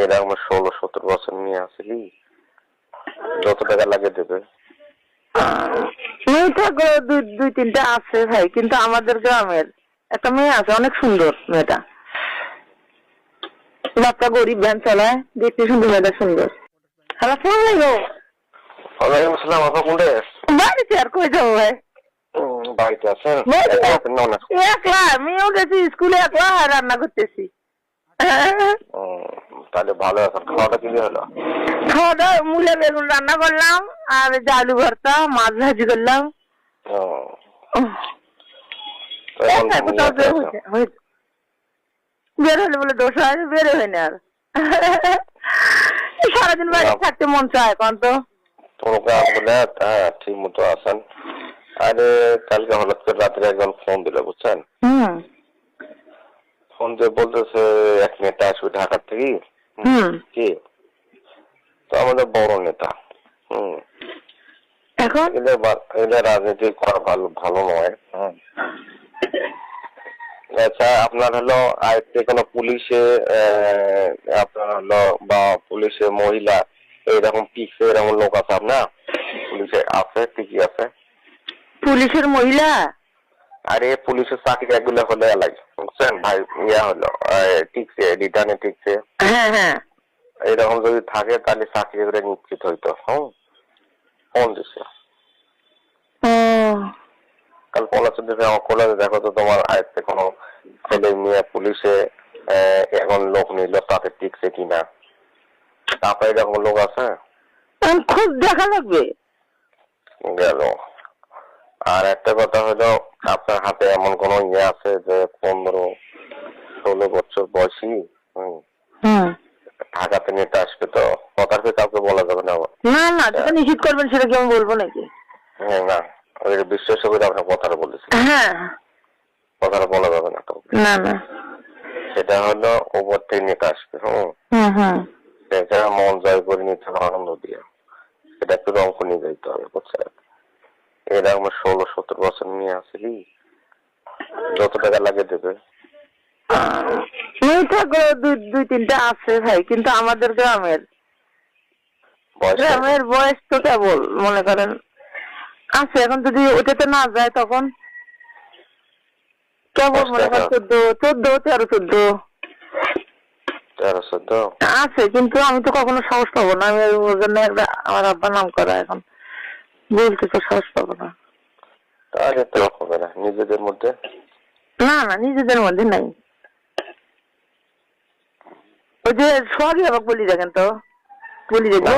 এরকম 16-17 বছর নিয়ে আসলি, যত টাকা লাগে দেবে। মেয়েটা দুই তিনটা আছে ভাই, কিন্তু আমাদের গ্রামের একটা মেয়ে আছে, অনেক সুন্দর মেয়েটা। বাচ্চা গরিব, ভ্যান চালায়, দেখতে সুন্দর, মেয়েটা সুন্দর। হ্যালো, ওয়ালাইকুম আসসালাম। আপা কোনটা? বাড়িতে আর কই যাবো ভাই? বাড়িতে আছেন? একলা, মেয়েও গেছি স্কুলে, একলা রান্না করতেছি। তাহলে ভালো আছেন। খাওয়াটা কি হলো? খাওয়া দাওয়া মূলা বেগুন রান্না করলাম, আর আলু ভর্তা, মাছ ভাজি করলাম। বের হলে বলে দোষ হয়, বের হয় না আর। সারাদিন বাড়ি থাকতে মন চায় এখন তো। বলে হ্যাঁ ঠিক মতো আছেন। আরে কালকে হঠাৎ করে রাত্রে একজন ফোন দিল, বুঝছেন? ফোন দিয়ে বলতেছে এক নেতা আসবে ঢাকা থেকে। কি? তো আমাদের বড় নেতা। এখন এদের রাজনীতি করা ভালো নয়। আচ্ছা, আপনার হলো আয়ত্তে কোনো পুলিশে আপনার হলো বা পুলিশে মহিলা এইরকম পিক্সে এরকম লোক আছে আপনার? পুলিশে আছে, ঠিকই আছে। পুলিশের মহিলা? আরে পুলিশের চাকরি এগুলো হলে লাগে, বুঝছেন ভাই? ইয়া হলো টিকছে, রিটার্নে টিকছে। হ্যাঁ হ্যাঁ, এইরকম যদি থাকে তাহলে চাকরি করে নিশ্চিত হইতো। ফোন দিছে কাল পলাশে আমার কলেজে, দেখো তো তোমার আয়ত্তে কোনো ছেলে মেয়ে পুলিশে এখন লোক নিল, তাতে টিকছে কিনা। তারপরে এরকম লোক আছে, খুব দেখা লাগবে। গেল। আর একটা কথা হলো, আপনার হাতে এমন কোন ইয়ে আছে যে 15-16 বছর বয়সী ঢাকাতে নেতা আসবে? তো কথার কি কাউকে বলা যাবে না? না না, যেটা নিশ্চিত করবেন সেটা কি আমি বলবো নাকি? না, ওই বিশ্বাস করে আপনার কথাটা বলেছি। হ্যাঁ, কথাটা বলা যাবে না তো। না না, সেটা হলো ওপর থেকে নেতা আসবে। সেটা মন জয় করে নিতে হবে আনন্দ দিয়ে। সেটা একটু অঙ্ক নিয়ে যাইতে হবে, বুঝছেন? এরকম 16-17 বছর নিয়ে আসলি, যত টাকা লাগে দেবে। মেয়েটা দুই তিনটা আছে ভাই, কিন্তু আমাদের গ্রামের বয়স তো কেবল মনে করেন আছে। এখন যদি ওটাতে না যায় তখন কেবল মনে করেন 13-14 আছে, কিন্তু আমি তো কখনো সাহস পাবো না। আমি ওর জন্য আমার আব্বার নাম করা, এখন বলতে তো সাহস পাবো না। তাহলে তো হবে না নিজেদের মধ্যে। না না, নিজেদের মধ্যে নাই। ওই যে সোহাগী আবার বলি দেখেন তো, বলি দেখবো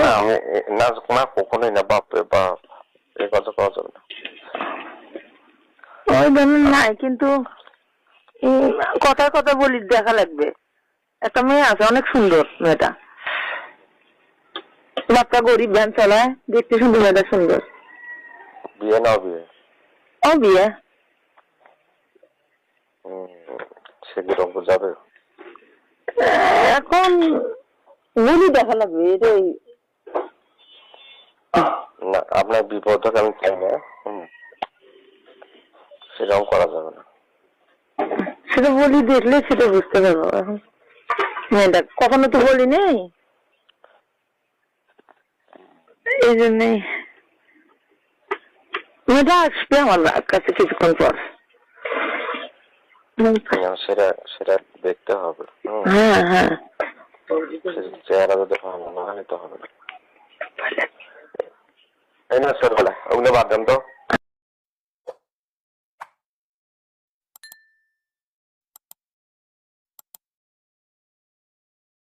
না, কখনোই না। বাপরে বাপ, এই কথা পাওয়া যাবে না। ওই ধরনের নাই, কিন্তু কথার কথা বলি দেখা লাগবে। একটা মেয়ে আছে, অনেক সুন্দর মেয়েটা। বাচ্চা গরিব, ভ্যান চালায়, দেখতে সুন্দর, মেয়েটা সুন্দর। বিয়ে না বিয়ে? ও বিয়ে। সে কিরকম যাবে? এখন বলি দেখা লাগবে এটাই। না, আপনার বিপদ আমি চাই না, সেরকম করা যাবে না। সেটা বলি দেখলে সেটা বুঝতে পারবো। এখন মেয়েটা কখনো তো বলি নেই, এই জন্যই। মেয়েটা আসবে আমার কাছে কিছুক্ষণ পর। সেটা দেখতে হবে। হ্যাঁ হ্যাঁ, চেহারা যদি ভালো না হয় তো হবে না। এই না স্যার বলে ওগুলো বাদ দেন তো।